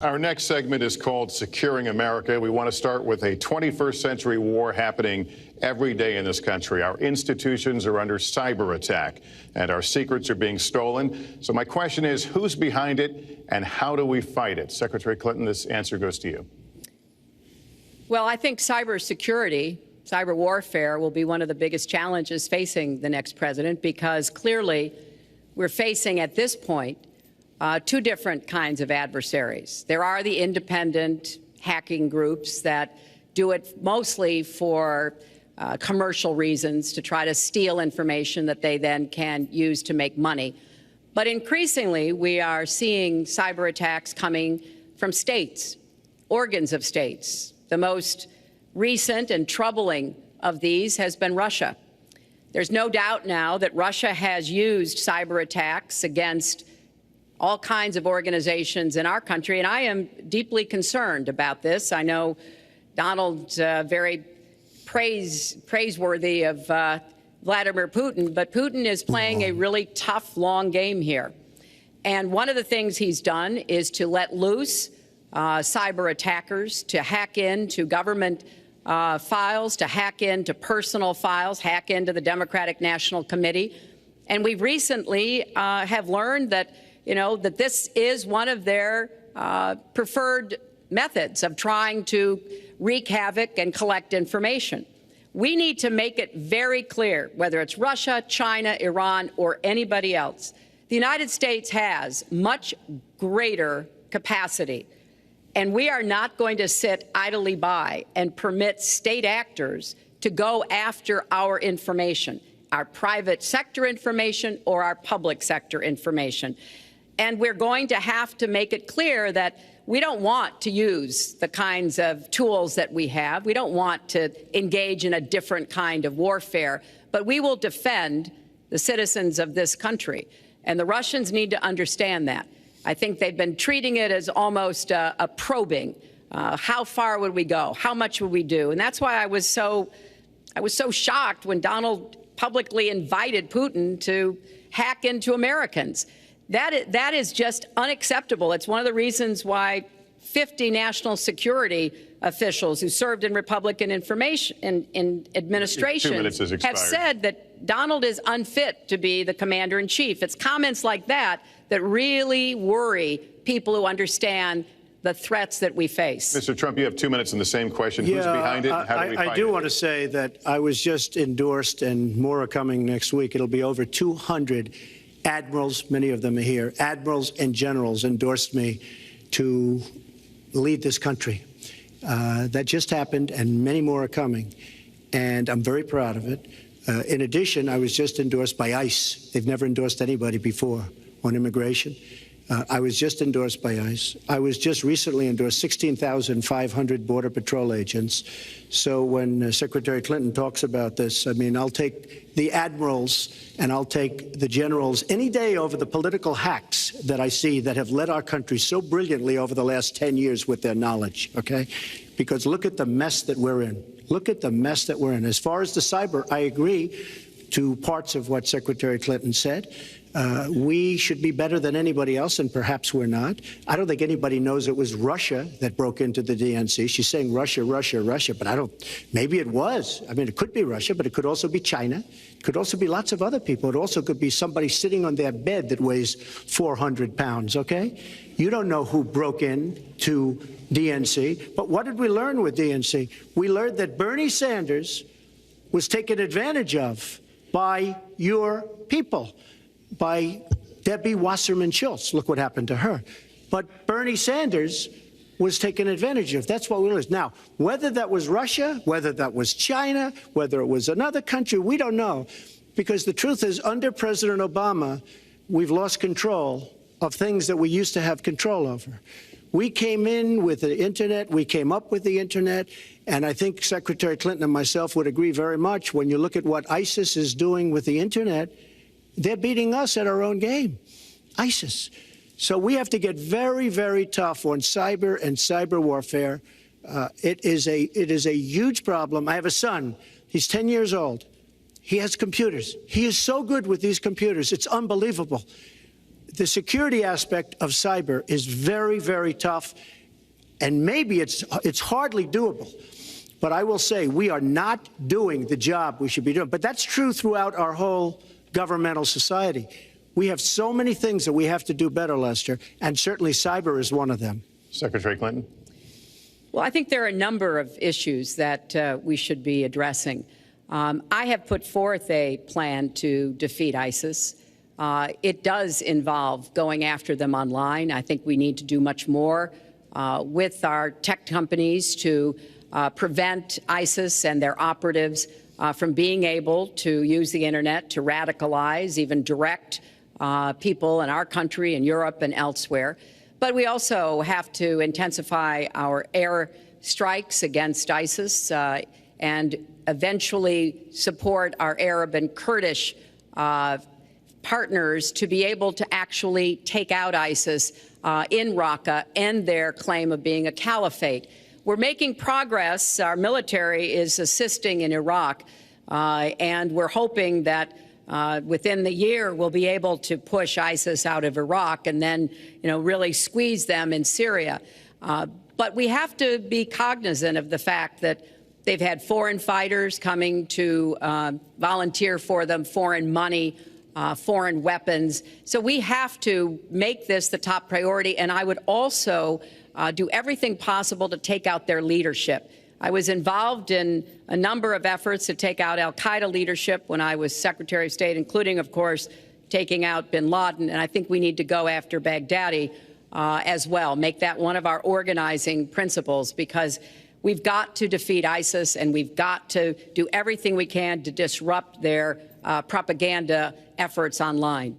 Our next segment is called Securing America. We want to start with a 21st century war happening every day in this country. Our institutions are under cyber attack and our secrets are being stolen. So my question is, who's behind it and how do we fight it? Secretary Clinton, this answer goes to you. Well, I think cybersecurity, cyber warfare will be one of the biggest challenges facing the next president, because clearly we're facing at this point two different kinds of adversaries. There are the independent hacking groups that do it mostly for commercial reasons, to try to steal information that they then can use to make money. But increasingly, we are seeing cyber attacks coming from states, organs of states. The most recent and troubling of these has been Russia. There's no doubt now that Russia has used cyber attacks against all kinds of organizations in our country, and I am deeply concerned about this. I know Donald's very praiseworthy of Vladimir Putin, but Putin is playing a really tough, long game here. And one of the things he's done is to let loose cyber attackers to hack into government files, to hack into personal files, hack into the Democratic National Committee. And we've recently have learned that that this is one of their preferred methods of trying to wreak havoc and collect information. We need to make it very clear, whether it's Russia, China, Iran, or anybody else, the United States has much greater capacity, and we are not going to sit idly by and permit state actors to go after our information, our private sector information or our public sector information. And we're going to have to make it clear that we don't want to use the kinds of tools that we have. We don't want to engage in a different kind of warfare, but we will defend the citizens of this country. And the Russians need to understand that. I think they've been treating it as almost a probing. How far would we go? How much would we do? And that's why I was so shocked when Donald publicly invited Putin to hack into Americans. That is just unacceptable. It's one of the reasons why 50 national security officials who served in Republican administration have said that Donald is unfit to be the commander-in-chief. It's comments like that that really worry people who understand the threats that we face. Mr. Trump, you have 2 minutes on the same question. Who's behind it and how do we fight it? I do want to say that I was just endorsed, and more are coming next week. It'll be over 200 admirals, many of them are here, admirals and generals endorsed me to lead this country. That just happened, and many more are coming, and I'm very proud of it. In addition, I was just endorsed by ICE. They've never endorsed anybody before on immigration. I was just endorsed by ICE. I was just recently endorsed 16,500 Border Patrol agents. So when Secretary Clinton talks about this, I mean, I'll take the admirals and I'll take the generals any day over the political hacks that I see that have led our country so brilliantly over the last 10 years with their knowledge, okay? Because look at the mess that we're in. Look at the mess that we're in. As far as the cyber, I agree to parts of what Secretary Clinton said. We should be better than anybody else, and perhaps we're not. I don't think anybody knows it was Russia that broke into the DNC. She's saying Russia, Russia, Russia, but maybe it was. I mean, it could be Russia, but it could also be China. It could also be lots of other people. It also could be somebody sitting on their bed that weighs 400 pounds, okay? You don't know who broke in to DNC. But what did we learn with DNC? We learned that Bernie Sanders was taken advantage of by your people, by Debbie Wasserman Schultz. Look what happened to her. But Bernie Sanders was taken advantage of. That's what we learned. Now, whether that was Russia, whether that was China, whether it was another country, we don't know. Because the truth is, under President Obama, we've lost control of things that we used to have control over. We came in with the Internet. We came up with the Internet. And I think Secretary Clinton and myself would agree very much when you look at what ISIS is doing with the Internet. They're beating us at our own game, ISIS. So we have to get very, very tough on cyber and cyber warfare. It is a huge problem. I have a son. He's 10 years old. He has computers. He is so good with these computers. It's unbelievable. the security aspect of cyber is very, very tough, and maybe it's hardly doable. But I will say we are not doing the job we should be doing. But that's true throughout our whole governmental society. We have so many things that we have to do better, Lester, and certainly cyber is one of them. Secretary Clinton. Well, I think there are a number of issues that we should be addressing. I have put forth a plan to defeat ISIS. It does involve going after them online. I think we need to do much more with our tech companies to prevent ISIS and their operatives from being able to use the internet to radicalize, even direct people in our country and Europe and elsewhere. But we also have to intensify our air strikes against ISIS and eventually support our Arab and Kurdish partners to be able to actually take out ISIS in Raqqa and their claim of being a caliphate. We're making progress. Our military is assisting in Iraq, and we're hoping that within the year we'll be able to push ISIS out of Iraq and then, really squeeze them in Syria. But we have to be cognizant of the fact that they've had foreign fighters coming to volunteer for them, foreign money, foreign weapons. So we have to make this the top priority. And I would also do everything possible to take out their leadership. I was involved in a number of efforts to take out al-Qaeda leadership when I was Secretary of State, including, of course, taking out bin Laden. And I think we need to go after Baghdadi as well, make that one of our organizing principles, because we've got to defeat ISIS and we've got to do everything we can to disrupt their propaganda efforts online.